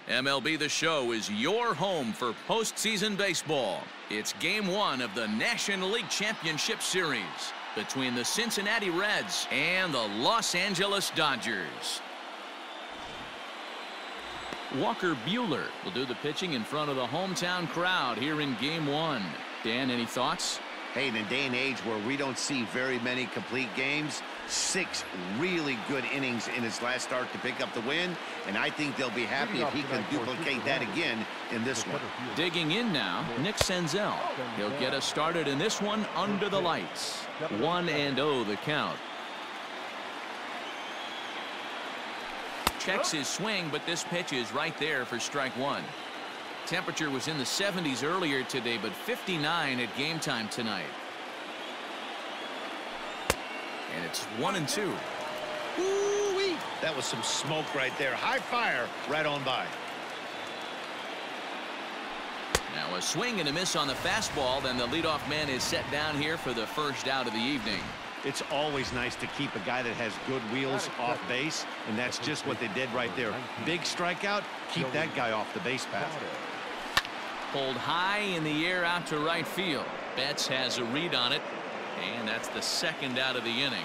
MLB The Show is your home for postseason baseball. It's Game 1 of the National League Championship Series between the Cincinnati Reds and the Los Angeles Dodgers. Walker Buehler will do the pitching in front of the hometown crowd here in Game 1. Dan, any thoughts? Hey, in a day and age where we don't see very many complete games, 6 really good innings in his last start to pick up the win, and I think they'll be happy if he can duplicate that again in this one. Digging in now, Nick Senzel. He'll get us started in this one under the lights. 1-0 the count. Checks his swing, but this pitch is right there for strike 1. Temperature was in the 70s earlier today, but 59 at game time tonight. And it's 1-2. Woo-wee. That was some smoke right there. High fire right on by. Now a swing and a miss on the fastball. Then the leadoff man is set down here for the first out of the evening. It's always nice to keep a guy that has good wheels off base, and that's just what they did right there. Big strikeout, keep that guy off the base path. Pulled high in the air out to right field. Betts has a read on it, and that's the second out of the inning.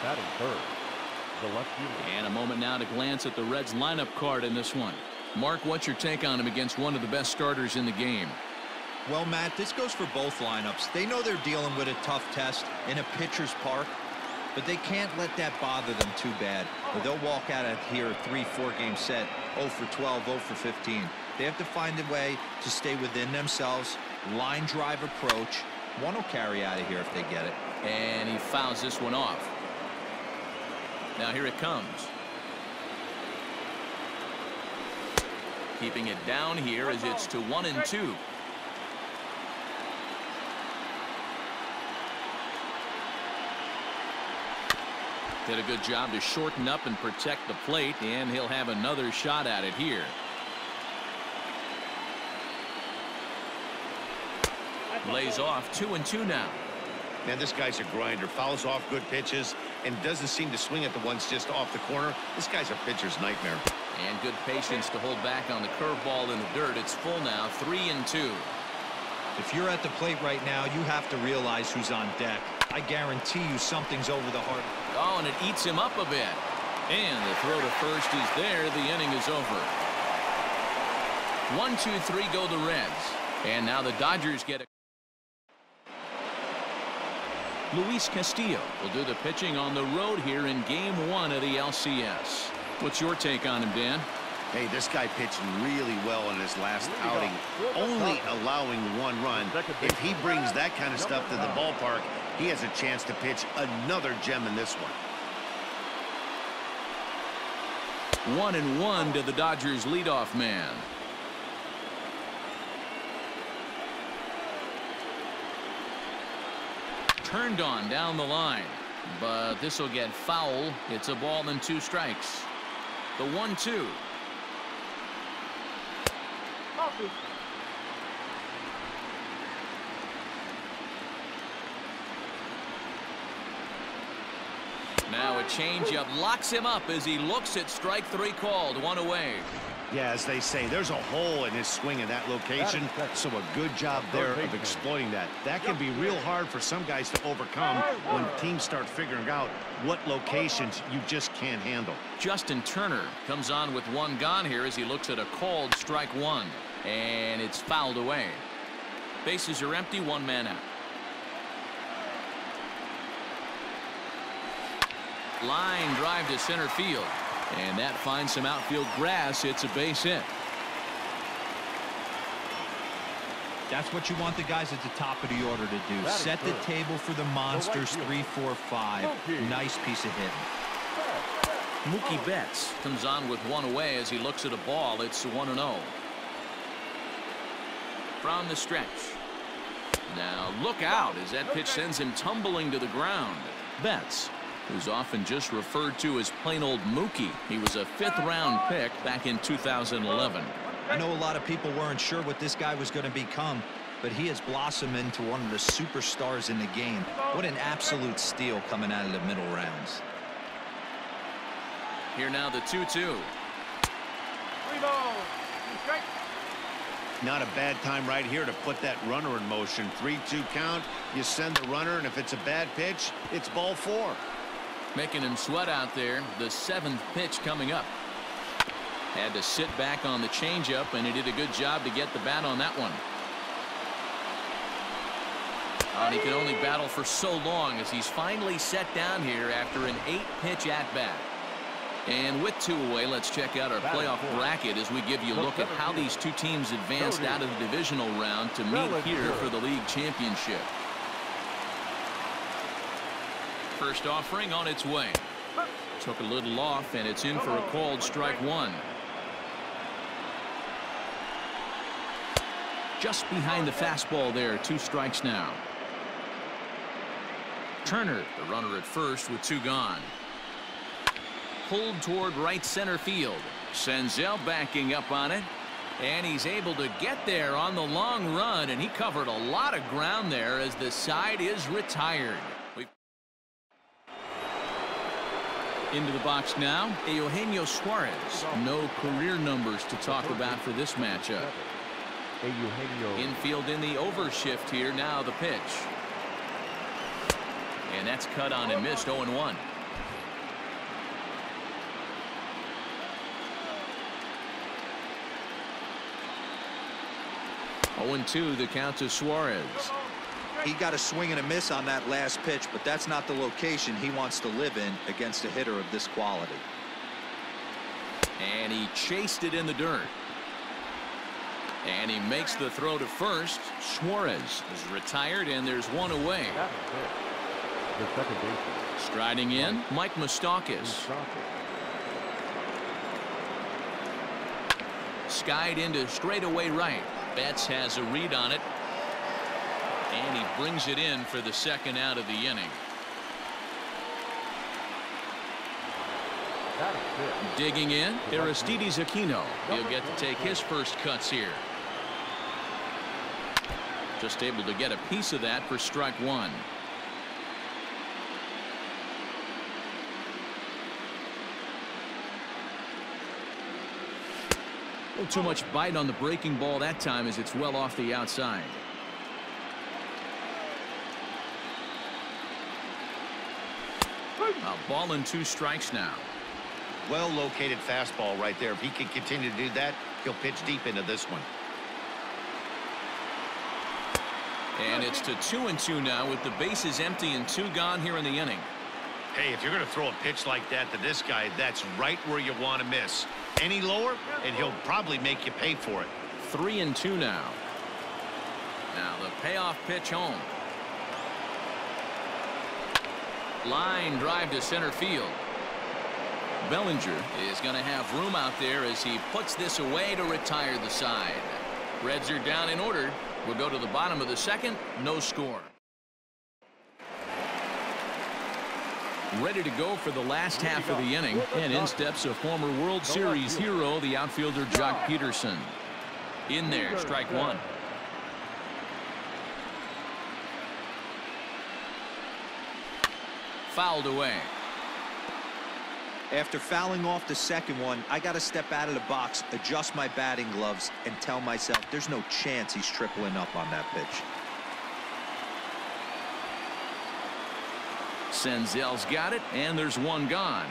Batting third, the left fielder. And a moment now to glance at the Reds lineup card in this one. Mark, what's your take on him against one of the best starters in the game? Well, Matt, this goes for both lineups. They know they're dealing with a tough test in a pitcher's park, but they can't let that bother them too bad, or they'll walk out of here a 3-4 game set, 0 for 12, 0 for 15. They have to find a way to stay within themselves, line drive approach. One will carry out of here if they get it. And he fouls this one off. Now here it comes. Keeping it down here as it's to 1-2. Did a good job to shorten up and protect the plate, and he'll have another shot at it here. Lays off 2-2 now. Man, this guy's a grinder. Fouls off good pitches and doesn't seem to swing at the ones just off the corner. This guy's a pitcher's nightmare. And good patience to hold back on the curveball in the dirt. It's full now, 3-2. If you're at the plate right now, you have to realize who's on deck. I guarantee you something's over the heart. Oh, and it eats him up a bit. And the throw to first is there. The inning is over. 1-2-3 go the Reds. And now the Dodgers get a... Luis Castillo will do the pitching on the road here in Game 1 of the LCS. What's your take on him, Dan? Hey, this guy pitched really well in his last outing, only allowing 1 run. If he brings that kind of stuff to the ballpark, he has a chance to pitch another gem in this one. 1-1 to the Dodgers leadoff man. Turned on down the line, but this will get foul. It's a ball and 2 strikes. The 1-2. Now a changeup locks him up as he looks at strike 3 called. 1 away. Yeah, as they say, there's a hole in his swing in that location, so a good job there of exploiting that. That can be real hard for some guys to overcome when teams start figuring out what locations you just can't handle. Justin Turner comes on with 1 gone here as he looks at a called strike 1, and it's fouled away. Bases are empty, 1 man out. Line drive to center field, and that finds some outfield grass. It's a base hit. That's what you want the guys at the top of the order to do. Set the table for the monsters. 3, 4, 5. Nice piece of hitting. Mookie Betts comes on with 1 away as he looks at a ball. It's 1-0. From the stretch. Now look out as that pitch sends him tumbling to the ground. Betts, who's often just referred to as plain old Mookie. He was a 5th round pick back in 2011. I know a lot of people weren't sure what this guy was going to become, but he has blossomed into one of the superstars in the game. What an absolute steal coming out of the middle rounds. Here now the 2-2. Not a bad time right here to put that runner in motion. 3-2 count. You send the runner, and if it's a bad pitch, it's ball 4. Making him sweat out there. The 7th pitch coming up. Had to sit back on the changeup, and he did a good job to get the bat on that one. And he could only battle for so long as he's finally set down here after an 8-pitch at-bat. And with 2 away, let's check out our playoff bracket as we give you a look at how these two teams advanced out of the divisional round to meet here for the league championship. First offering on its way. Took a little off, and it's in for a called strike 1. Just behind the fastball there. 2 strikes now. Turner, the runner at first with 2 gone. Pulled toward right center field. Senzel backing up on it. And he's able to get there on the long run, and he covered a lot of ground there as the side is retired. Into the box now, Eugenio Suarez. No career numbers to talk about for this matchup. Infield in the overshift here. Now the pitch. And that's cut on and missed. 0-1. The count to Suarez. He got a swing and a miss on that last pitch, but that's not the location he wants to live in against a hitter of this quality. And he chased it in the dirt. And he makes the throw to first. Suarez is retired, and there's 1 away. The second baseman. Striding in, Mike Mastakis. Skied into straightaway right. Betts has a read on it. And he brings it in for the 2nd out of the inning. Digging in, Aristides Aquino. He'll get to take his first cuts here. Just able to get a piece of that for strike 1. A little too much bite on the breaking ball that time as it's well off the outside. A ball and 2 strikes now. Well located fastball right there. If he can continue to do that, he'll pitch deep into this one. And it's to 2-2 now with the bases empty and 2 gone here in the inning. Hey, if you're going to throw a pitch like that to this guy, that's right where you want to miss. Any lower, and he'll probably make you pay for it. 3-2 now. Now the payoff pitch home. Line drive to center field. Bellinger is going to have room out there as he puts this away to retire the side. Reds are down in order. We'll go to the bottom of the 2nd. No score. Ready to go for the last half of the inning, and in steps a former World Series hero, the outfielder Jock Peterson. In there, strike 1. Fouled away. After fouling off the 2nd one, I got to step out of the box, adjust my batting gloves, and tell myself there's no chance he's tripling up on that pitch. Senzel's got it, and there's 1 gone.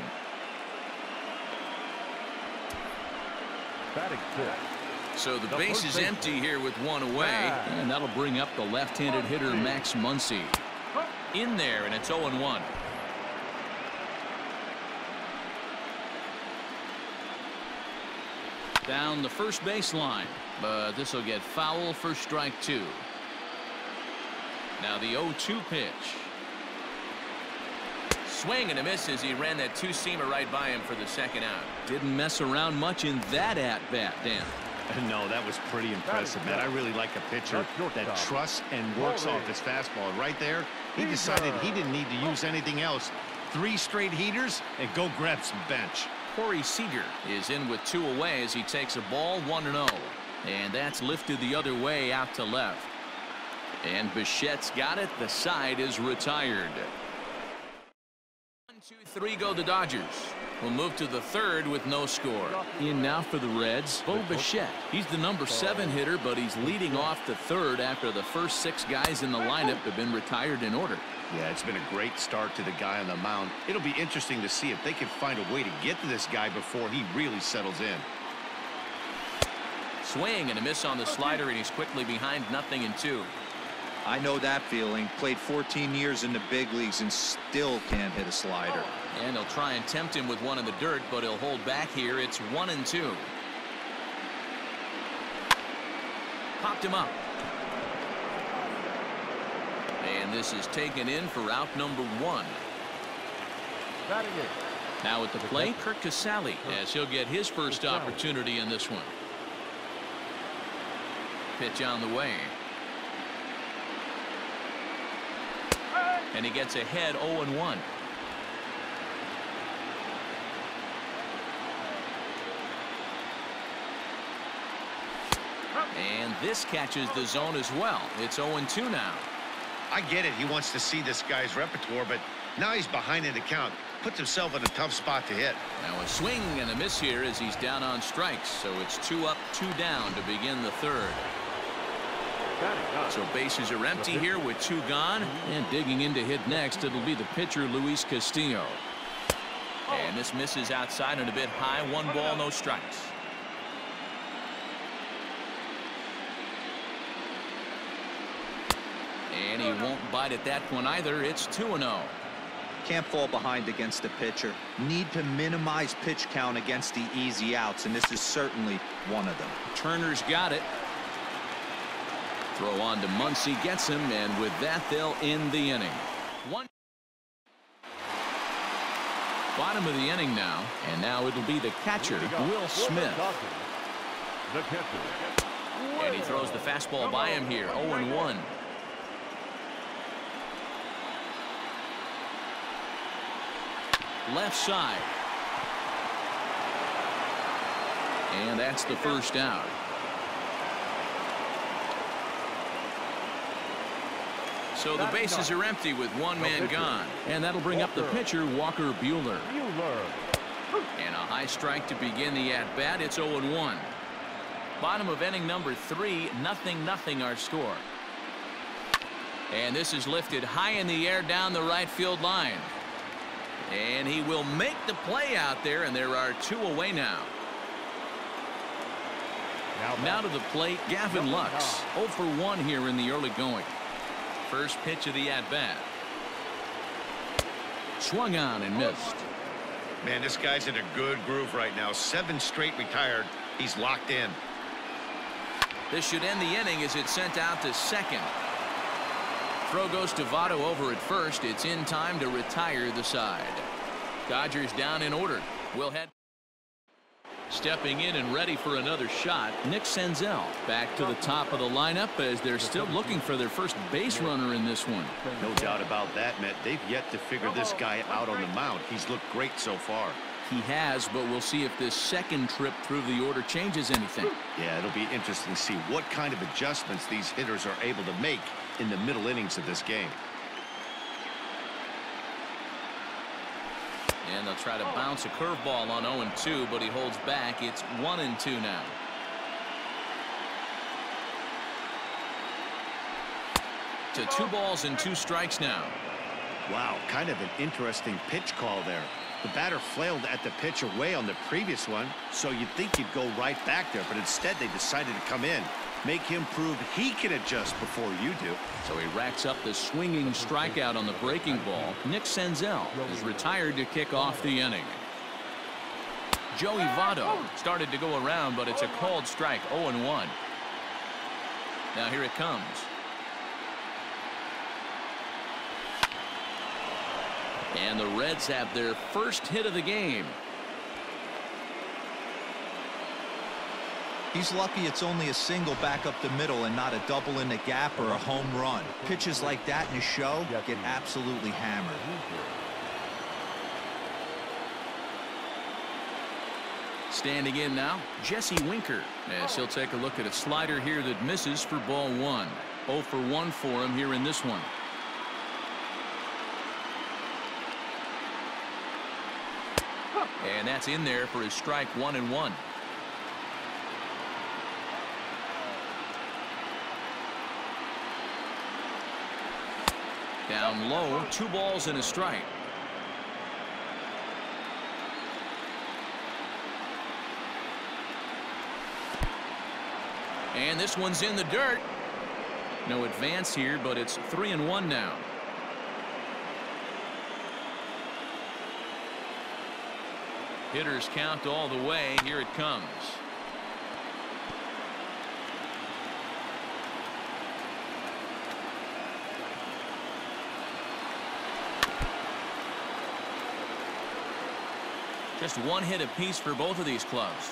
Batting 5th. So the base is empty here with 1 away, and that'll bring up the left-handed hitter Max Muncy. In there, and it's 0-1. Down the first baseline, but this will get foul for strike 2. Now the 0-2 pitch. Swing and a miss as he ran that 2-seamer right by him for the 2nd out. Didn't mess around much in that at-bat, Dan. No, that was pretty impressive, man. I really like a pitcher that trusts and works off his fastball. Right there, he decided he didn't need to use anything else. 3 straight heaters and go grab some bench. Corey Seeger is in with 2 away as he takes a ball 1-0. And that's lifted the other way out to left. And Bichette's got it. The side is retired. 1, 2, 3 go the Dodgers. We'll move to the third with no score. In now for the Reds, Bo Bichette. He's the number 7 hitter, but he's leading off the third after the first 6 guys in the lineup have been retired in order. Yeah, it's been a great start to the guy on the mound. It'll be interesting to see if they can find a way to get to this guy before he really settles in. Swing and a miss on the slider, and he's quickly behind 0-2. I know that feeling. Played 14 years in the big leagues and still can't hit a slider. And he'll try and tempt him with one in the dirt, but he'll hold back here. It's 1-2. Popped him up. And this is taken in for out number 1. Now at the plate, Kirk Casale, as he'll get his first opportunity in this one. Pitch on the way. And he gets ahead 0-1. And this catches the zone as well. It's 0-2 now. I get it. He wants to see this guy's repertoire, but now he's behind in the count. Puts himself in a tough spot to hit. Now a swing and a miss here as he's down on strikes. So it's 2 up, 2 down to begin the third. So bases are empty here with 2 gone. And digging in to hit next, it'll be the pitcher, Luis Castillo. And this misses outside and a bit high. 1 ball, no strikes. And he won't bite at that one either. It's 2-0. Can't fall behind against the pitcher. Need to minimize pitch count against the easy outs, and this is certainly one of them. Turner's got it. Throw on to Muncy, gets him, and with that they'll end the inning. Bottom of the inning now, and now it'll be the catcher, Will Smith. And he throws the fastball by him here, 0-1. Left side. And that's the first out. So the bases are empty with 1 man gone. And that'll bring up the pitcher, Walker Buehler. And a high strike to begin the at-bat. It's 0-1. Bottom of inning number 3, 0-0 our score. And this is lifted high in the air down the right field line. And he will make the play out there, and there are 2 away now. Now to the plate, Gavin Lux. 0 for 1 here in the early going. First pitch of the at-bat. Swung on and missed. Man, this guy's in a good groove right now. 7 straight retired. He's locked in. This should end the inning as it's sent out to second. Throw goes to Votto over at first. It's in time to retire the side. Dodgers down in order. We'll head. Stepping in and ready for another shot, Nick Senzel back to the top of the lineup as they're still looking for their first base runner in this one. No doubt about that, Matt. They've yet to figure this guy out on the mound. He's looked great so far. He has, but we'll see if this second trip through the order changes anything. Yeah, it'll be interesting to see what kind of adjustments these hitters are able to make in the middle innings of this game. And they'll try to bounce a curveball on 0-2, but he holds back. It's 1-2 now. To 2 balls and 2 strikes now. Wow, kind of an interesting pitch call there. The batter flailed at the pitch away on the previous one, so you'd think he'd go right back there, but instead they decided to come in. Make him prove he can adjust before you do. So he racks up the swinging strikeout on the breaking ball. Nick Senzel is retired to kick off the inning. Joey Votto started to go around, but it's a called strike, 0-1. Now here it comes. And the Reds have their first hit of the game. He's lucky it's only a single back up the middle and not a double in the gap or a home run. Pitches like that in a show get absolutely hammered. Standing in now, Jesse Winker, as he'll take a look at a slider here that misses for ball 1. 0 for 1 for him here in this one. And that's in there for his strike 1-1. Down low, 2 balls and a strike. And this one's in the dirt. No advance here, but it's 3-1 now. Hitters count all the way. Here it comes. Just 1 hit apiece for both of these clubs.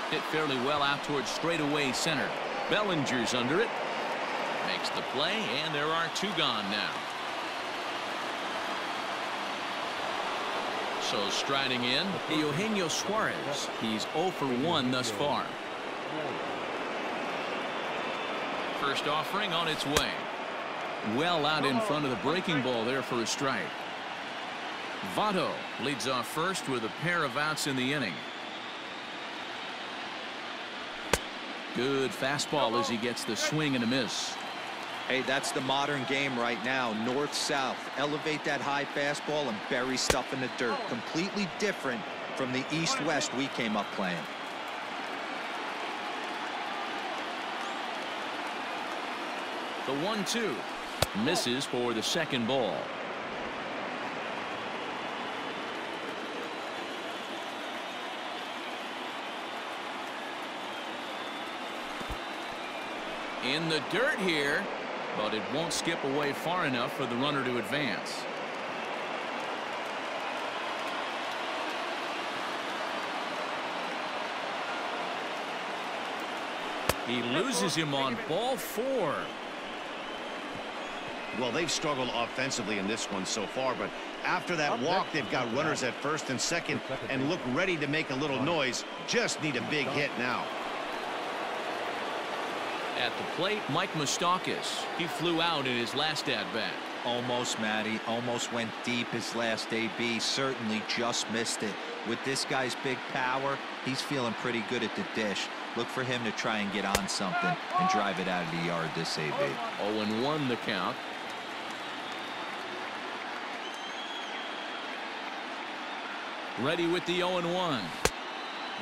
Hit fairly well out towards straightaway center. Bellinger's under it. Makes the play, and there are 2 gone now. So striding in, Eugenio Suarez. He's 0 for 1 thus far. First offering on its way. Well out in front of the breaking ball there for a strike. Votto leads off first with a pair of outs in the inning. Good fastball as he gets the swing and a miss. Hey, that's the modern game right now. North-south. Elevate that high fastball and bury stuff in the dirt. Completely different from the east-west we came up playing. The 1-2 misses for the second ball. In the dirt here, but it won't skip away far enough for the runner to advance. He loses him on ball 4. Well, they've struggled offensively in this one so far, but after that walk, they've got runners at first and second and look ready to make a little noise. Just need a big hit now. At the plate, Mike Mastakis. He flew out in his last at-bat. Almost, Matty. Almost went deep his last AB. Certainly just missed it. With this guy's big power, he's feeling pretty good at the dish. Look for him to try and get on something and drive it out of the yard this AB. 0-1 the count. Ready with the 0-1.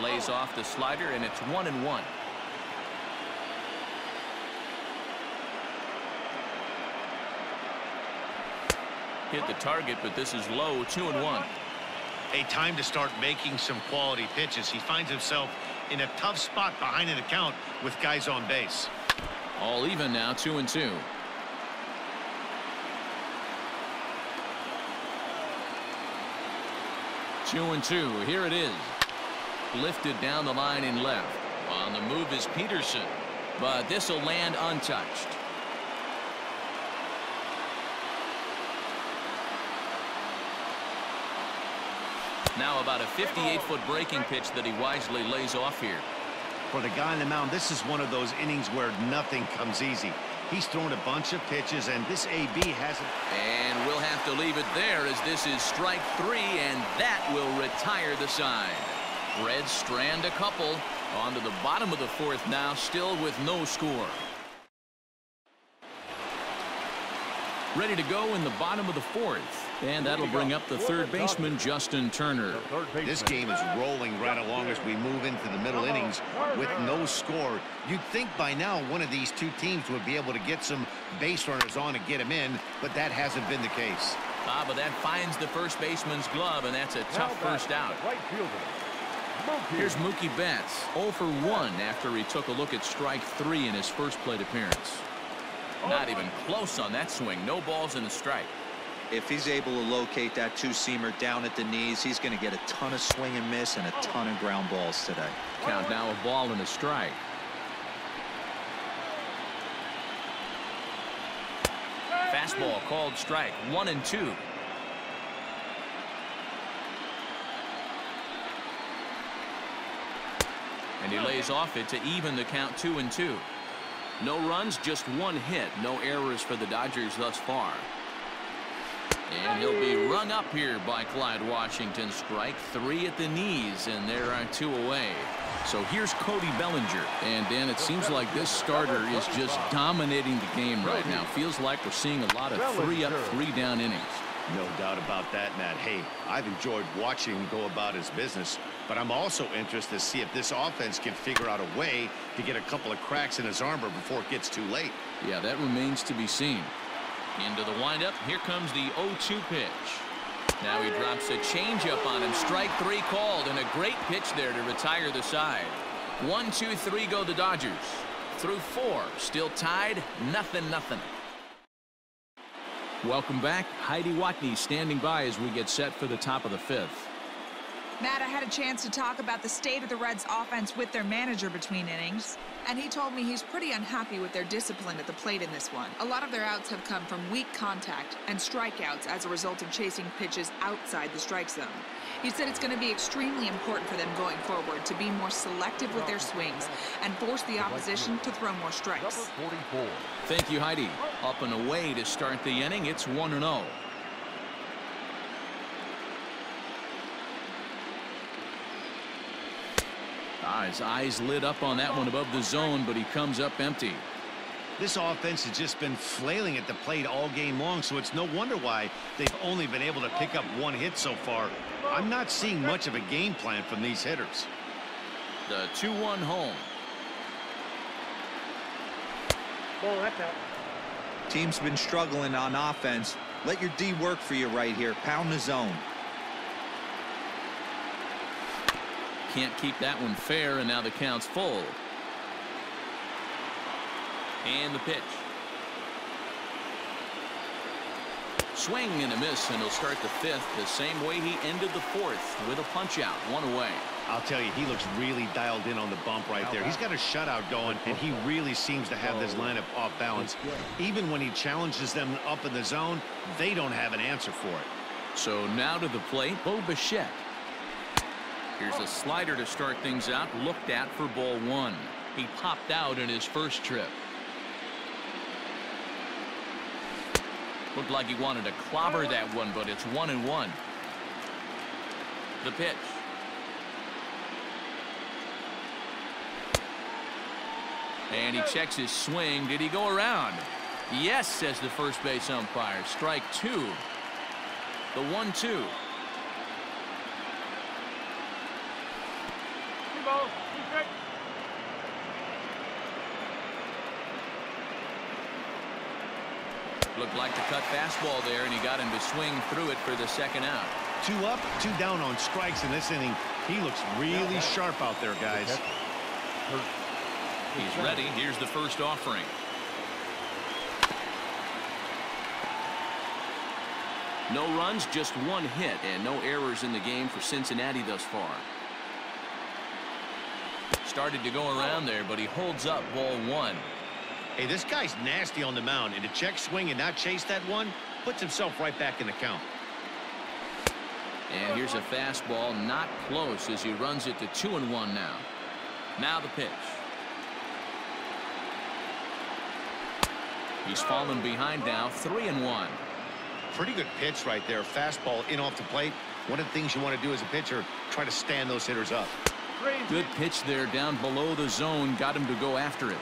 Lays off the slider, and it's 1-1. Hit the target, but this is low. 2-1. A time to start making some quality pitches. He finds himself in a tough spot behind an account with guys on base. All even now. 2-2. Two and two. Here it is. Lifted down the line in left. On the move is Peterson, but this will land untouched. Now about a 58-foot breaking pitch that he wisely lays off here. For the guy on the mound, this is one of those innings where nothing comes easy. He's thrown a bunch of pitches, and this AB hasn't. And we'll have to leave it there, as this is strike 3, and that will retire the side. Reds strand a couple. On to the bottom of the 4th now, still with no score. Ready to go in the bottom of the 4th. And that'll bring up the third baseman, Justin Turner. This game is rolling right along as we move into the middle innings with no score. You'd think by now one of these two teams would be able to get some base runners on and get them in, but that hasn't been the case. But that finds the first baseman's glove, and that's a tough first out. Here's Mookie Betts, 0 for 1 after he took a look at strike 3 in his first plate appearance. Not even close on that swing. No balls and a strike. If he's able to locate that two-seamer down at the knees, he's going to get a ton of swing and miss and a ton of ground balls today. Count now a ball and a strike. Fastball called strike. 1-2. And he lays off it to even the count. 2-2. No runs, just one hit. No errors for the Dodgers thus far. And he'll be rung up here by Clyde Washington. Strike 3 at the knees, and there are 2 away. So here's Cody Bellinger. And, Dan, it seems like this starter is just dominating the game right now. Feels like we're seeing a lot of 3-up, 3-down innings. No doubt about that, Matt. Hey, I've enjoyed watching him go about his business, but I'm also interested to see if this offense can figure out a way to get a couple of cracks in his armor before it gets too late. Yeah, that remains to be seen. Into the windup. Here comes the 0-2 pitch. Now he drops a changeup on him. Strike 3 called, and a great pitch there to retire the side. 1, 2, 3 go the Dodgers. Through 4, still tied, 0-0. Welcome back. Heidi Watney standing by as we get set for the top of the 5th. Matt, I had a chance to talk about the state of the Reds offense with their manager between innings, and he told me he's pretty unhappy with their discipline at the plate in this one. A lot of their outs have come from weak contact and strikeouts as a result of chasing pitches outside the strike zone. He said it's going to be extremely important for them going forward to be more selective with their swings and force the opposition to throw more strikes. Thank you, Heidi. Up and away to start the inning. It's 1-0. His eyes lit up on that one above the zone, but he comes up empty. This offense has just been flailing at the plate all game long, so it's no wonder why they've only been able to pick up 1 hit so far. I'm not seeing much of a game plan from these hitters. The 2-1 home. Team's been struggling on offense. Let your D work for you right here. Pound the zone. Can't keep that one fair, and now the count's full. And the pitch. Swing and a miss, and he'll start the 5th the same way he ended the 4th with a punch out, 1 away. I'll tell you, he looks really dialed in on the bump right there. He's got a shutout going, and he really seems to have this lineup off balance. Even when he challenges them up in the zone, they don't have an answer for it. So now to the plate, Bo Bichette. Here's a slider to start things out, looked at for ball 1. He popped out in his first trip. Looked like he wanted to clobber that one, but it's 1-1. The pitch. And he checks his swing. Did he go around? Yes, says the first base umpire. Strike 2. The 1-2. Looked like the cut fastball there, and he got him to swing through it for the second out. 2 up, 2 down on strikes in this inning. He looks really sharp out there, guys. He's ready. Here's the first offering. No runs, just 1 hit, and no errors in the game for Cincinnati thus far. Started to go around there, but he holds up ball 1. Hey, this guy's nasty on the mound, and to check swing and not chase that one puts himself right back in the count. And here's a fastball, not close, as he runs it to 2-1 now. Now the pitch. He's fallen behind now, 3-1. Pretty good pitch right there. Fastball in off the plate. One of the things you want to do as a pitcher, try to stand those hitters up. Good pitch there down below the zone. Got him to go after it.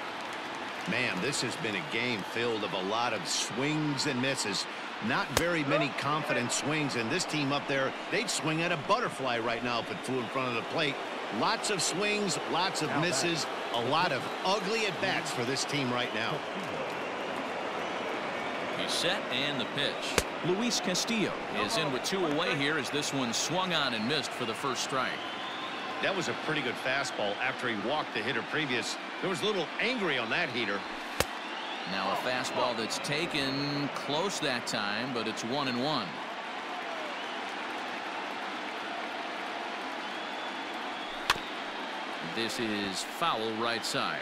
Man, this has been a game filled of a lot of swings and misses. Not very many confident swings, and this team up there, they'd swing at a butterfly right now if it flew in front of the plate. Lots of swings, lots of misses, a lot of ugly at-bats for this team right now. He's set, and the pitch. Luis Castillo is in with 2 away here as this one swung on and missed for the first strike. That was a pretty good fastball after he walked the hitter previous. There was a little angry on that heater. Now a fastball that's taken close that time, but it's 1-1. This is foul right side.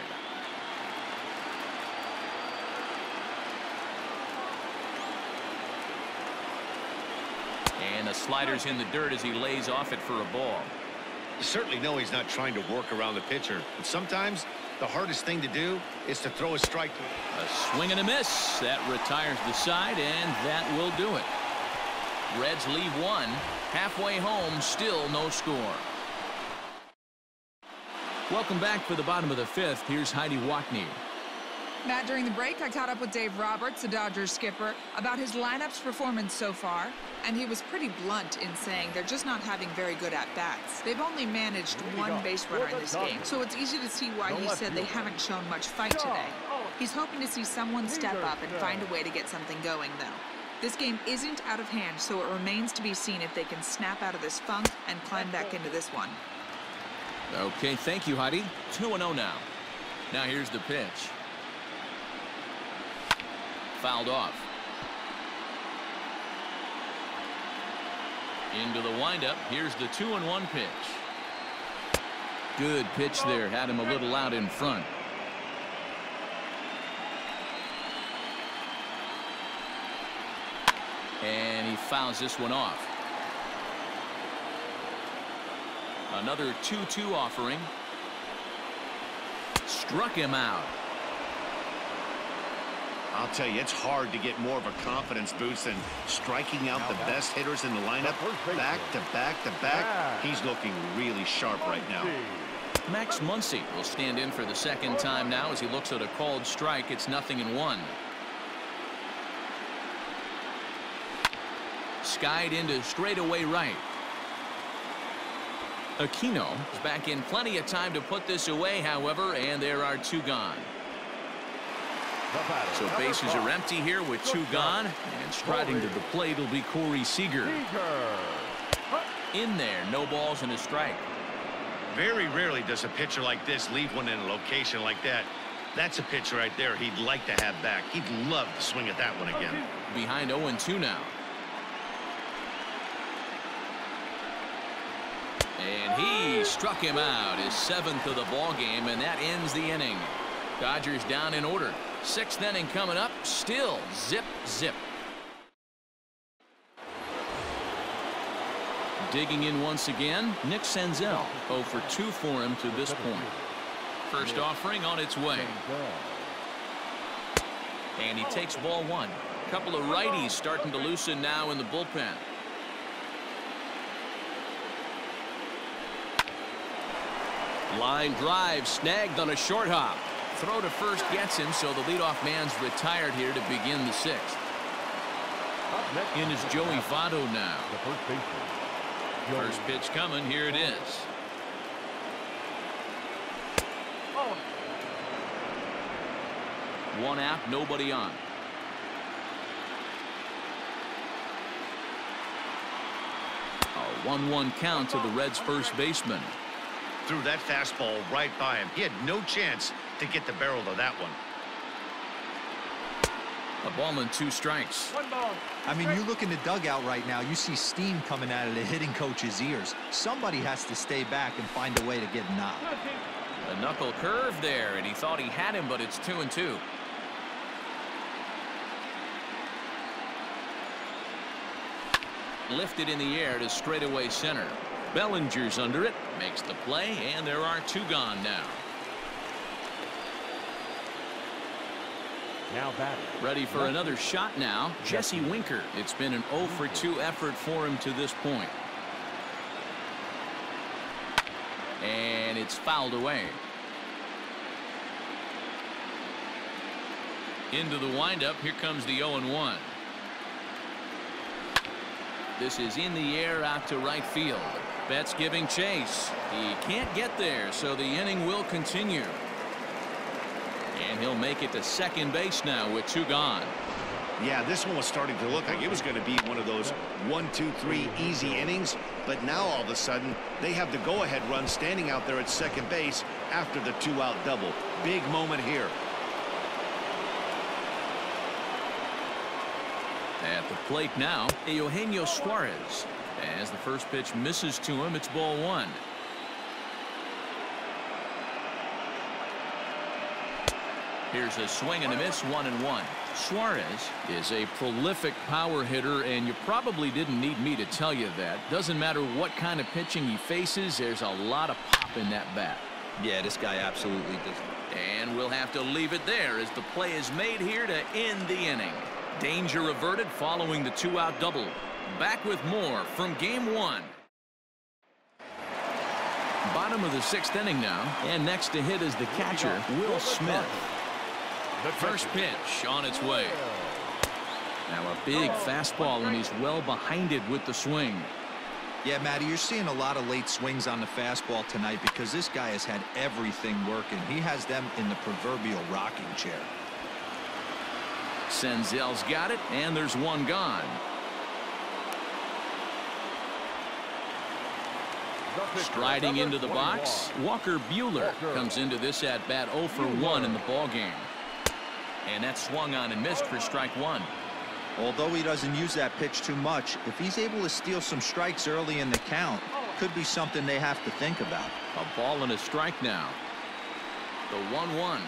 And the slider's in the dirt as he lays off it for a ball. You certainly know he's not trying to work around the pitcher. But sometimes the hardest thing to do is to throw a strike to him. A swing and a miss. That retires the side, and that will do it. Reds leave one. Halfway home, still no score. Welcome back for the bottom of the fifth. Here's Heidi Watney. Matt, during the break, I caught up with Dave Roberts, the Dodgers skipper, about his lineup's performance so far, and he was pretty blunt in saying they're just not having very good at-bats. They've only managed one base runner in this game, so it's easy to see why he said they haven't shown much fight today. He's hoping to see someone step up and find a way to get something going, though. This game isn't out of hand, so it remains to be seen if they can snap out of this funk and climb back into this one. Okay, thank you, Heidi. 2-0 now. Now here's the pitch. Fouled off. Into the windup. Here's the 2-1 pitch. Good pitch there. Had him a little out in front. And he fouls this one off. Another 2-2 offering. Struck him out. I'll tell you, it's hard to get more of a confidence boost than striking out the best hitters in the lineup. Back to back to back. He's looking really sharp right now. Max Muncy will stand in for the second time now as he looks at a called strike. It's 0-1. Skied into straightaway right. Aquino is back in plenty of time to put this away, however, and there are two gone. So bases are empty here with two gone, and striding to the plate will be Corey Seeger. In there, no balls and a strike. Very rarely does a pitcher like this leave one in a location like that. That's a pitcher right there he'd like to have back. He'd love to swing at that one again. Behind 0-2 now. And he struck him out, his 7th of the ball game, and that ends the inning. Dodgers down in order. 6th inning coming up. Still zip, zip. Digging in once again, Nick Senzel. 0 for 2 for him to this point. First offering on its way. And he takes ball one. A couple of righties starting to loosen now in the bullpen. Line drive snagged on a short hop. Throw to first gets him, so the leadoff man's retired here to begin the 6th. In is Joey Votto now. First pitch coming. Here it is. One out, nobody on. A 1-1 count to the Reds' first baseman. Threw that fastball right by him. He had no chance to get the barrel of that one. A ball and 2 strikes. I mean, you look in the dugout right now, you see steam coming out of the hitting coach's ears. Somebody has to stay back and find a way to get him out. A knuckle curve there, and he thought he had him, but it's 2-2. Lifted in the air to straightaway center. Bellinger's under it, makes the play, and there are 2 gone now. Now batting. Ready for another shot now, Jesse Winker. It's been an 0 for 2 effort for him to this point. And it's fouled away. Into the windup, here comes the 0-1. This is in the air out to right field. Betts giving chase. He can't get there, so the inning will continue. And he'll make it to second base now with 2 gone. Yeah, this one was starting to look like it was going to be one of those 1-2-3 easy innings. But now all of a sudden, they have the go-ahead run standing out there at second base after the 2-out double. Big moment here. At the plate now, Eugenio Suarez. As the first pitch misses to him, it's ball 1. Here's a swing and a miss, 1-1. Suarez is a prolific power hitter, and you probably didn't need me to tell you that. Doesn't matter what kind of pitching he faces, there's a lot of pop in that bat. Yeah, this guy absolutely does. And we'll have to leave it there as the play is made here to end the inning. Danger averted following the 2-out double. Back with more from Game 1. Bottom of the 6th inning now, and next to hit is the catcher, Will Smith. The first pitch on its way. Now a big fastball, and he's well behind it with the swing. Yeah, Matty, you're seeing a lot of late swings on the fastball tonight because this guy has had everything working. He has them in the proverbial rocking chair. Senzel's got it, and there's one gone. Striding into the box, Walker Buehler comes into this at-bat 0 for 1 in the ballgame. And that's swung on and missed for strike 1. Although he doesn't use that pitch too much, if he's able to steal some strikes early in the count, could be something they have to think about. A ball and a strike now. The 1-1.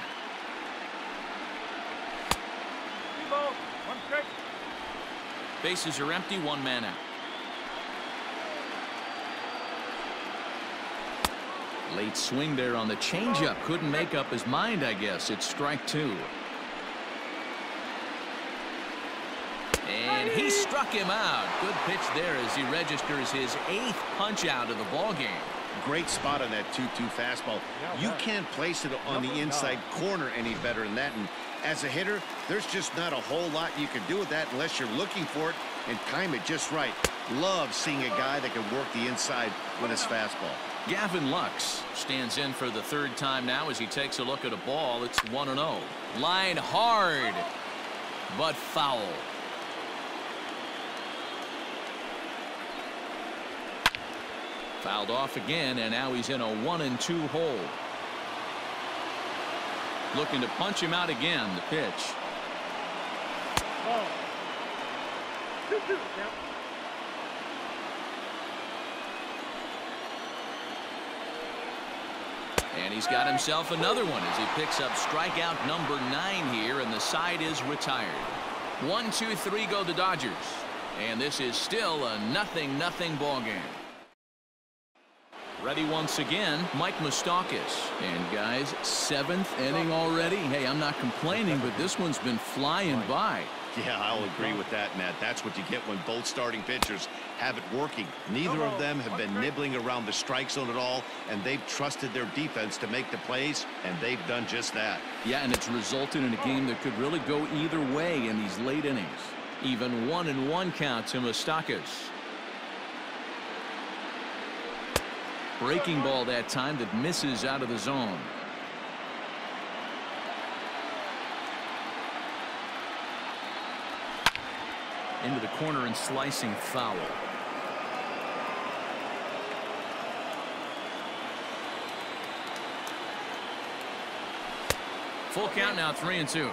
Bases are empty, 1 man out. Late swing there on the changeup. Couldn't make up his mind, I guess. It's strike 2. And he struck him out. Good pitch there as he registers his 8th punch out of the ball game. Great spot on that 2-2 fastball. You can't place it on the inside corner any better than that. And as a hitter, there's just not a whole lot you can do with that unless you're looking for it and time it just right. Love seeing a guy that can work the inside with his fastball. Gavin Lux stands in for the 3rd time now as he takes a look at a ball. It's 1-0. Line hard, but foul. Fouled off again, and now he's in a 1-2 hole. Looking to punch him out again. The pitch. And he's got himself another one as he picks up strikeout number 9 here, and the side is retired. 1-2-3 go the Dodgers, and this is still a 0-0 ball game. Ready once again, Mike Mastakis. And guys, 7th inning already. Hey, I'm not complaining, but this one's been flying by. Yeah, I'll agree with that, Matt. That's what you get when both starting pitchers have it working. Neither of them have been nibbling around the strike zone at all, and they've trusted their defense to make the plays, and they've done just that. Yeah, and it's resulted in a game that could really go either way in these late innings. Even 1-1 count to Mastakis. Breaking ball that time that misses out of the zone. Into the corner and slicing foul. Full count now, 3-2.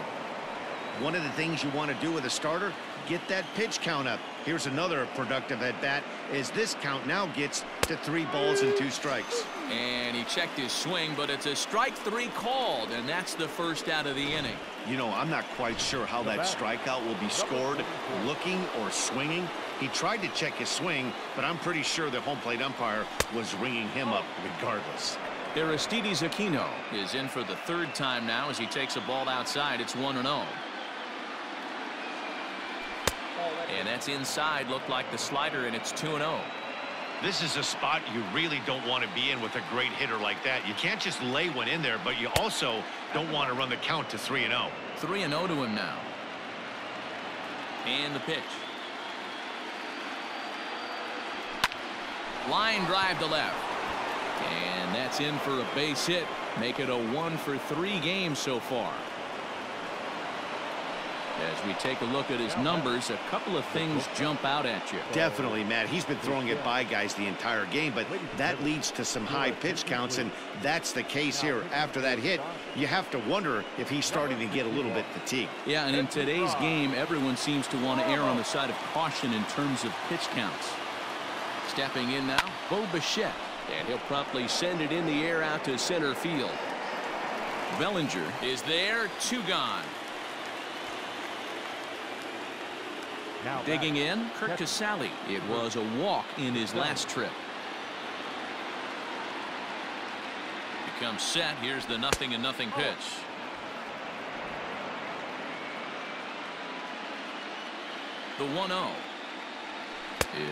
One of the things you want to do with a starter, get that pitch count up. Here's another productive at bat as this count now gets to 3 balls and 2 strikes. And he checked his swing, but it's a strike 3 called, and that's the first out of the inning. You know, I'm not quite sure how that strikeout will be scored, looking or swinging. He tried to check his swing, but I'm pretty sure the home plate umpire was ringing him up regardless. Aristides Aquino is in for the 3rd time now as he takes a ball outside. It's 1-0. And that's inside. Looked like the slider, and it's 2-0. This is a spot you really don't want to be in with a great hitter like that. You can't just lay one in there, but you also don't want to run the count to 3-0. 3-0 to him now. And the pitch. Line drive to left. And that's in for a base hit. Make it a 1 for 3 games so far. As we take a look at his numbers, a couple of things jump out at you. Definitely, Matt. He's been throwing it by guys the entire game, but that leads to some high pitch counts, and that's the case here. After that hit, you have to wonder if he's starting to get a little bit fatigued. Yeah, and in today's game, everyone seems to want to err on the side of caution in terms of pitch counts. Stepping in now, Bo Bichette, and he'll promptly send it in the air out to center field. Bellinger is there. 2 gone. Now Digging in, Kirk Casale. It was a walk in his last trip. Becomes set. Here's the 0-0 pitch. The 1-0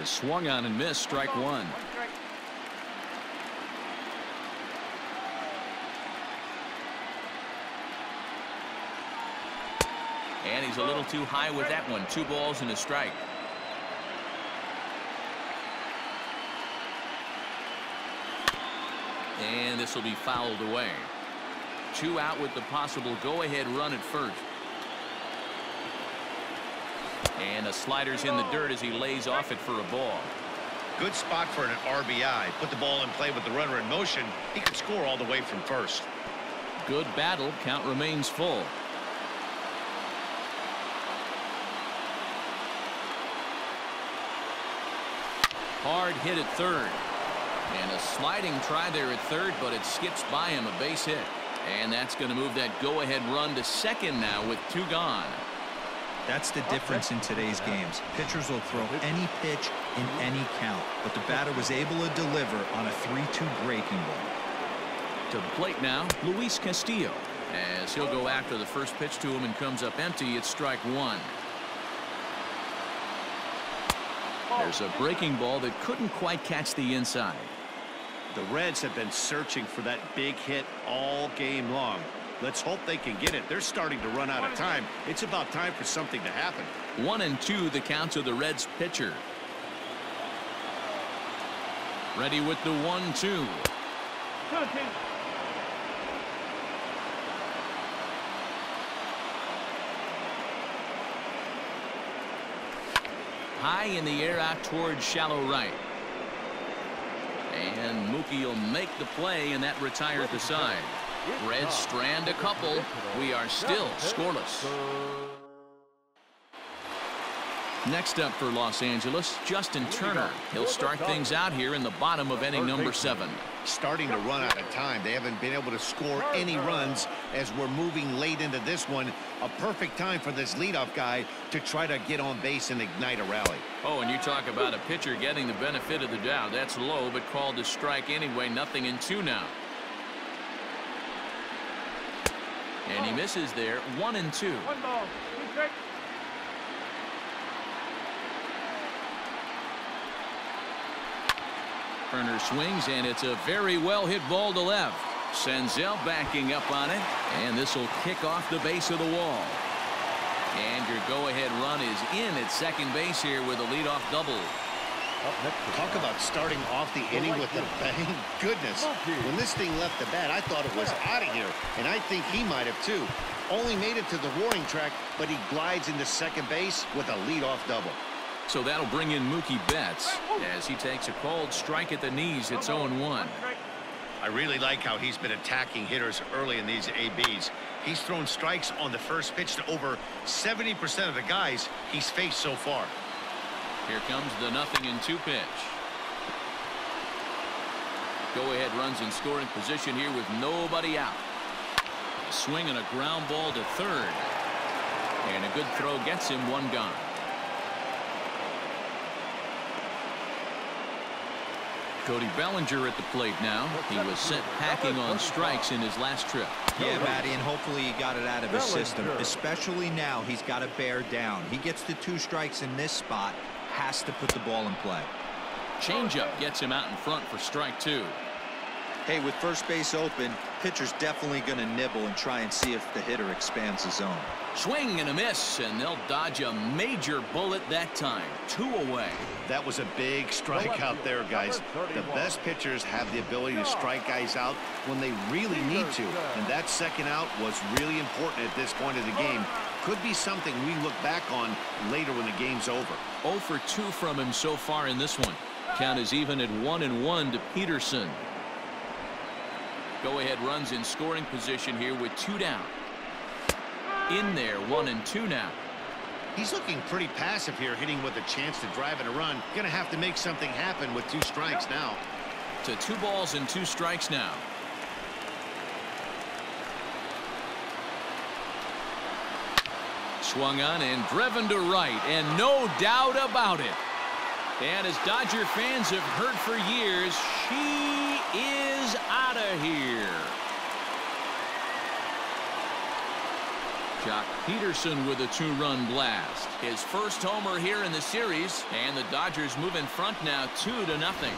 is swung on and missed. Strike 1. And he's a little too high with that one. 2 balls and a strike. And this will be fouled away. 2 out with the possible go-ahead run at first. And the slider's in the dirt as he lays off it for a ball. Good spot for an RBI. Put the ball in play with the runner in motion. He could score all the way from first. Good battle. Count remains full. Hard hit at third. And a sliding try there at third, but it skips by him. A base hit. And that's going to move that go-ahead run to second now with 2 gone. That's the difference in today's games. Pitchers will throw any pitch in any count, but the batter was able to deliver on a 3-2 breaking ball. To the plate now, Luis Castillo, as he'll go after the first pitch to him and comes up empty. It's strike 1. There's a breaking ball that couldn't quite catch the inside. The Reds have been searching for that big hit all game long. Let's hope they can get it. They're starting to run out of time. It's about time for something to happen. 1-2 the count to the Reds pitcher. Ready with the 1-2. High in the air out towards shallow right. And Mookie will make the play, and that retires the side. Reds strand a couple. We are still scoreless. Next up for Los Angeles, Justin Turner. He'll start things out here in the bottom of inning number 7. Starting to run out of time. They haven't been able to score any runs as we're moving late into this one. A perfect time for this leadoff guy to try to get on base and ignite a rally. Oh, and you talk about a pitcher getting the benefit of the doubt. That's low, but called to strike anyway. 0-2 now. And he misses there. 1-2. 1 ball, 2 strikes. Turner swings, and it's a very well hit ball to left. Senzel backing up on it, and this will kick off the base of the wall. And your go-ahead run is in at second base here with a leadoff double. Talk about starting off the inning with a bang. Goodness, when this thing left the bat, I thought it was out of here, and I think he might have too. Only made it to the warning track, but he glides into second base with a leadoff double. So that'll bring in Mookie Betts as he takes a called strike at the knees. It's 0-1. I really like how he's been attacking hitters early in these ABs. He's thrown strikes on the first pitch to over 70% of the guys he's faced so far. Here comes the 0-2 pitch. Go-ahead runs in scoring position here with nobody out. A swing and a ground ball to third. And a good throw gets him 1 gone. Cody Bellinger at the plate now. He was sent packing on strikes in his last trip. Yeah, Matty, and hopefully he got it out of his system. Especially now, he's got to bear down. He gets the 2 strikes in this spot, has to put the ball in play. Changeup gets him out in front for strike 2. Hey, with first base open, pitcher's definitely going to nibble and try and see if the hitter expands the zone. Swing and a miss, and they'll dodge a major bullet that time. 2 away. That was a big strikeout there, guys. The best pitchers have the ability to strike guys out when they really need to, and that second out was really important at this point of the game. Could be something we look back on later when the game's over. 0 for 2 from him so far in this one. Count is even at 1-1 to Peterson. Go-ahead runs in scoring position here with 2 down. In there, 1-2 now. He's looking pretty passive here, hitting with a chance to drive in a run. Gonna have to make something happen with 2 strikes now. To 2 balls and 2 strikes now. Swung on and driven to right, and no doubt about it. And as Dodger fans have heard for years, she is out of here. Jock Peterson with a two-run blast. His first homer here in the series, and the Dodgers move in front now 2-0.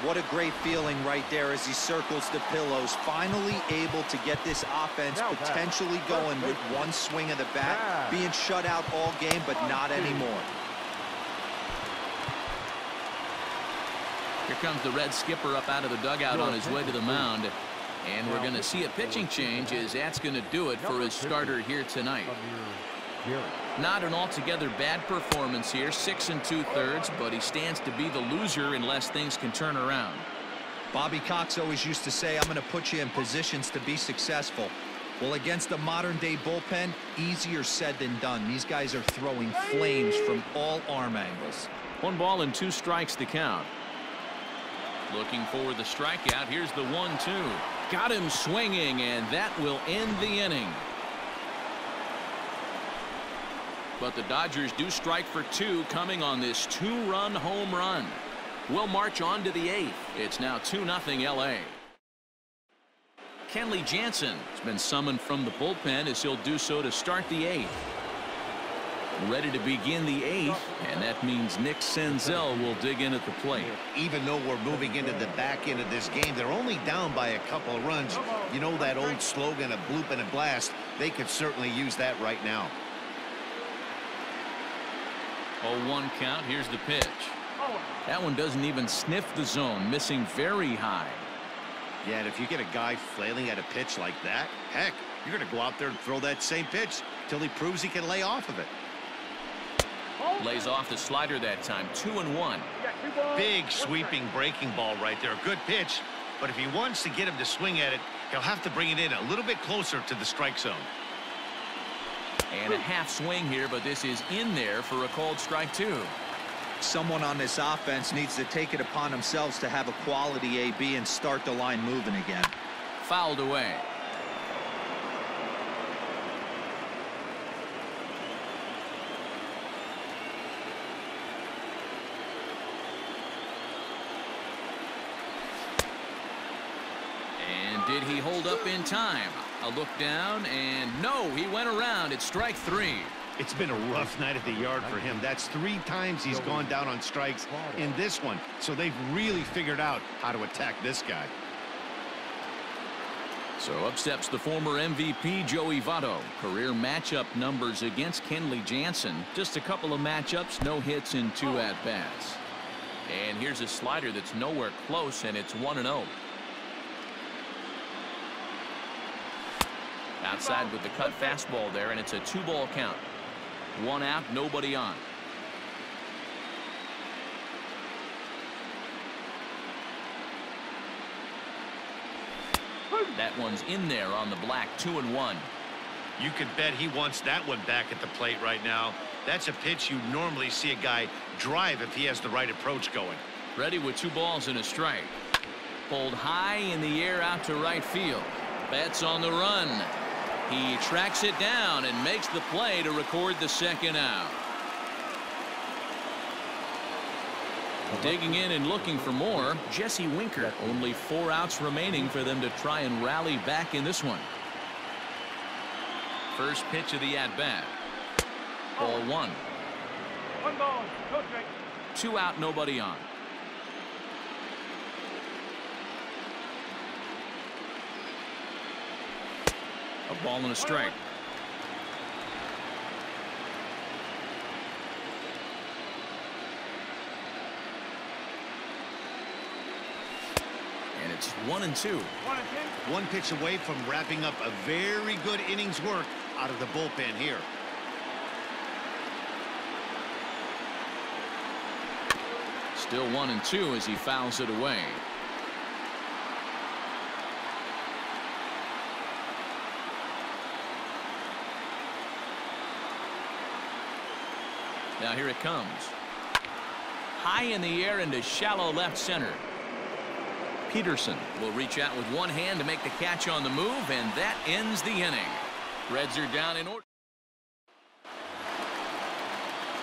What a great feeling right there as he circles the pillows. Finally able to get this offense potentially going with one swing of the bat. Being shut out all game, but not anymore. Here comes the Red skipper up out of the dugout on his way to the mound. And we're going to see a pitching change as that's going to do it for his starter here tonight. Not an altogether bad performance here, 6 2/3, but he stands to be the loser unless things can turn around. Bobby Cox always used to say, I'm going to put you in positions to be successful. Well, against the modern-day bullpen, easier said than done. These guys are throwing flames from all arm angles. 1 ball and 2 strikes to count. Looking for the strikeout. Here's the 1-2. Got him swinging, and that will end the inning. But the Dodgers do strike for 2 coming on this 2-run home run. We'll march on to the 8th. It's now 2-0 LA. Kenley Jansen has been summoned from the bullpen as he'll do so to start the 8th. Ready to begin the 8th, and that means Nick Senzel will dig in at the plate. Even though we're moving into the back end of this game, they're only down by a couple of runs. You know that old slogan, a bloop and a blast? They could certainly use that right now. 0-1 count. Here's the pitch. That one doesn't even sniff the zone, missing very high. Yeah, and if you get a guy flailing at a pitch like that, heck, you're going to go out there and throw that same pitch till he proves he can lay off of it. Lays off the slider that time. 2-1. Big sweeping breaking ball right there. Good pitch, but if he wants to get him to swing at it, he'll have to bring it in a little bit closer to the strike zone. And a half swing here, but this is in there for a called strike 2. Someone on this offense needs to take it upon themselves to have a quality AB and start the line moving again. Fouled away. And did he hold up in time? A look down, and no, he went around. It's strike 3. It's been a rough night at the yard for him. That's 3 times he's gone down on strikes in this one. So they've really figured out how to attack this guy. So up steps the former MVP Joey Votto. Career matchup numbers against Kenley Jansen. Just a couple of matchups, no hits in 2 at-bats. And here's a slider that's nowhere close, and it's 1-0. Outside with the cut fastball there, and it's a 2-ball count. 1 out, nobody on. That one's in there on the black. 2-1. You can bet he wants that one back at the plate right now. That's a pitch you normally see a guy drive if he has the right approach going. Ready with 2 balls and a strike. Pulled high in the air out to right field. Betts on the run. He tracks it down and makes the play to record the 2nd out. Digging in and looking for more, Jesse Winker. Only 4 outs remaining for them to try and rally back in this one. First pitch of the at-bat. Ball 1. 1 ball, no strike. 2 out, nobody on. A ball and a strike. And it's 1-2. 1 pitch away from wrapping up a very good innings work out of the bullpen here. Still 1-2 as he fouls it away. Now here it comes. High in the air into shallow left center. Peterson will reach out with one hand to make the catch on the move, and that ends the inning. Reds are down in order.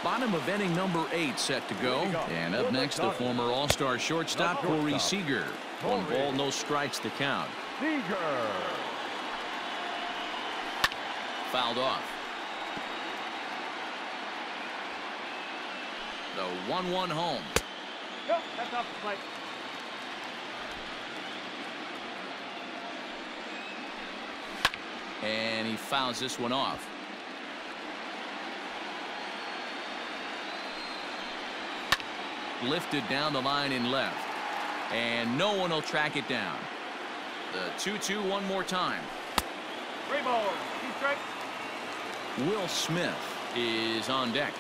Bottom of inning number 8 set to go. And up next, the former All-Star shortstop, Cody Seeger. 1 ball, no strikes to count. Seeger. Fouled off. The 1-1 home. Nope, that's off the plate. And he fouls this one off. Lifted down the line in left. And no one will track it down. The 2-2 one more time. 3 balls, 2 strikes. Will Smith is on deck.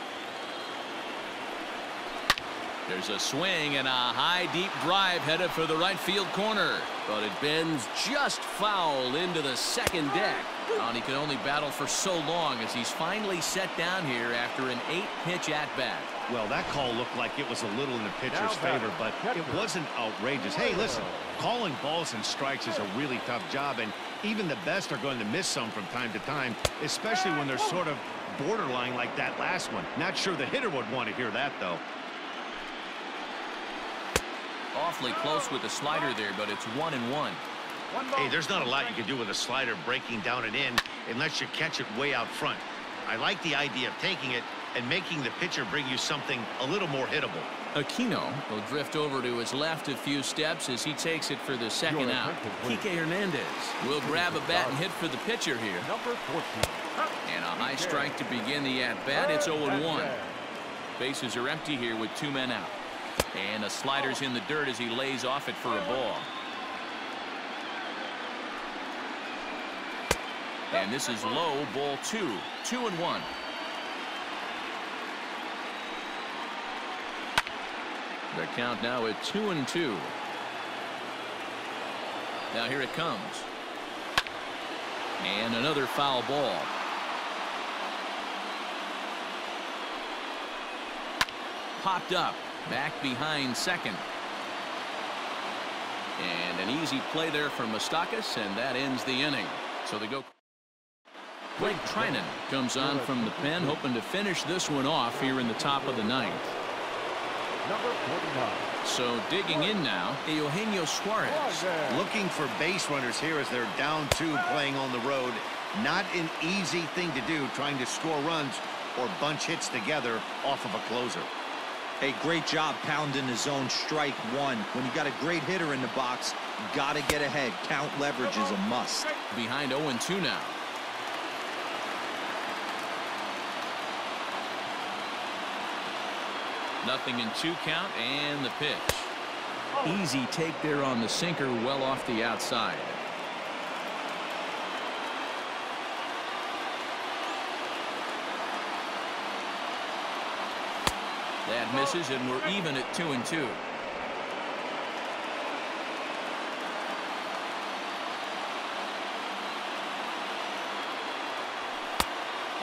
There's a swing and a high deep drive headed for the right field corner. But it bends just foul into the second deck. And he can only battle for so long as he's finally set down here after an 8-pitch at-bat. Well, that call looked like it was a little in the pitcher's favor, but it wasn't outrageous. Hey, listen, calling balls and strikes is a really tough job, and even the best are going to miss some from time to time, especially when they're sort of borderline like that last one. Not sure the hitter would want to hear that, though. Awfully close with the slider there, but it's 1-1. Hey, there's not a lot you can do with a slider breaking down and in unless you catch it way out front. I like the idea of taking it and making the pitcher bring you something a little more hittable. Aquino will drift over to his left a few steps as he takes it for the second out. Kike Hernandez will grab a bat and hit for the pitcher here. Number 14. And a high strike to begin the at-bat. It's 0-1. Bases are empty here with 2 men out. And a slider's in the dirt as he lays off it for a ball. And this is low, ball 2. 2-1. The count now at 2-2. Now here it comes. And another foul ball. Popped up. Back behind second. And an easy play there for Mastakis, and that ends the inning. So they go. Blake Trinan comes on from the pen, hoping to finish this one off here in the top of the 9th. Number 49. So digging in now, Eugenio Suarez. Looking for base runners here as they're down 2 playing on the road. Not an easy thing to do, trying to score runs or bunch hits together off of a closer. Hey, great job pounding the zone strike 1. When you got a great hitter in the box, got to get ahead. Count leverage is a must. Behind 0-2 now. Nothing in 2 count, and the pitch. Easy take there on the sinker, well off the outside. That misses, and we're even at 2-2.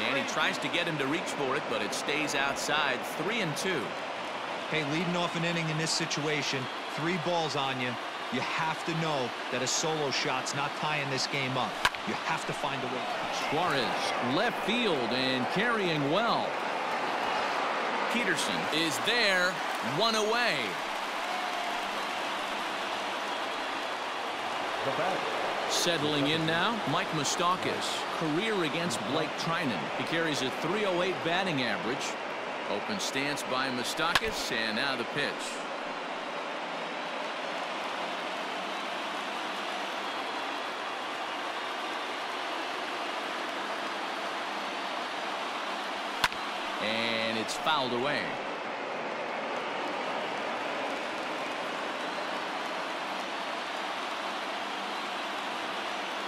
And he tries to get him to reach for it, but it stays outside. 3-2. Hey, leading off an inning in this situation, 3 balls on you. You have to know that a solo shot's not tying this game up. You have to find a way. Suarez left field and carrying well. Peterson is there, 1 away. The bat. Settling in now, Mike Mastakis. Career against Blake Trinan. He carries a .308 batting average. Open stance by Mastakis, and now the pitch. And it's fouled away.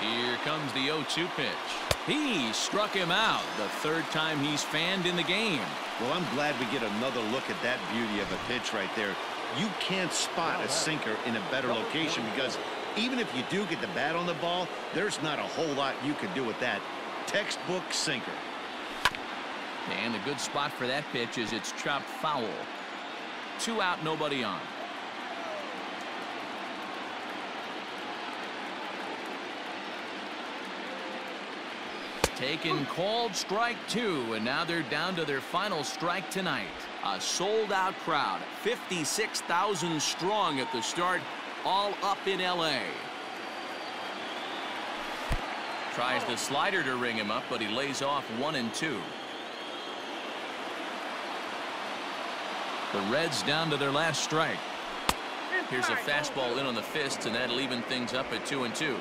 Here comes the 0-2 pitch. He struck him out, the 3rd time he's fanned in the game. Well, I'm glad we get another look at that beauty of a pitch right there. You can't spot a sinker in a better location because even if you do get the bat on the ball, there's not a whole lot you can do with that. Textbook sinker. And a good spot for that pitch is it's chopped foul. 2 out, nobody on. Taken called strike 2, and now they're down to their final strike tonight. A sold-out crowd, 56,000 strong at the start, all up in L.A. Tries the slider to ring him up, but he lays off 1-2. The Reds down to their last strike. Here's a fastball in on the fists, and that'll even things up at 2-2.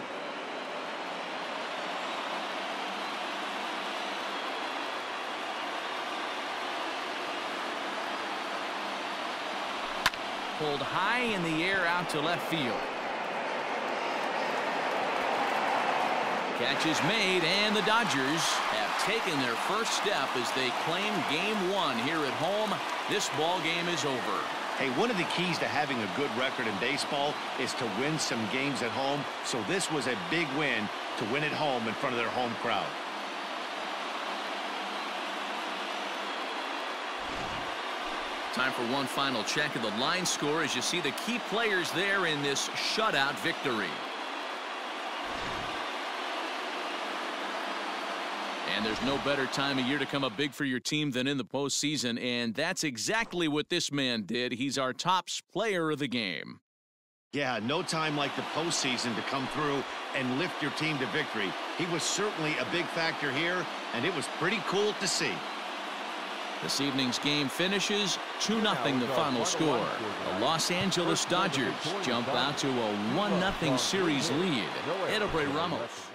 Pulled high in the air out to left field. Catch is made, and the Dodgers have taken their first step as they claim Game 1 here at home. This ball game is over. Hey, one of the keys to having a good record in baseball is to win some games at home. So this was a big win to win at home in front of their home crowd. Time for one final check of the line score as you see the key players there in this shutout victory. And there's no better time of year to come up big for your team than in the postseason, and that's exactly what this man did. He's our top player of the game. Yeah, no time like the postseason to come through and lift your team to victory. He was certainly a big factor here, and it was pretty cool to see. This evening's game finishes 2-0 the final score. The Los Angeles Dodgers jump out to a 1-0 series lead. Edobrey Ramos.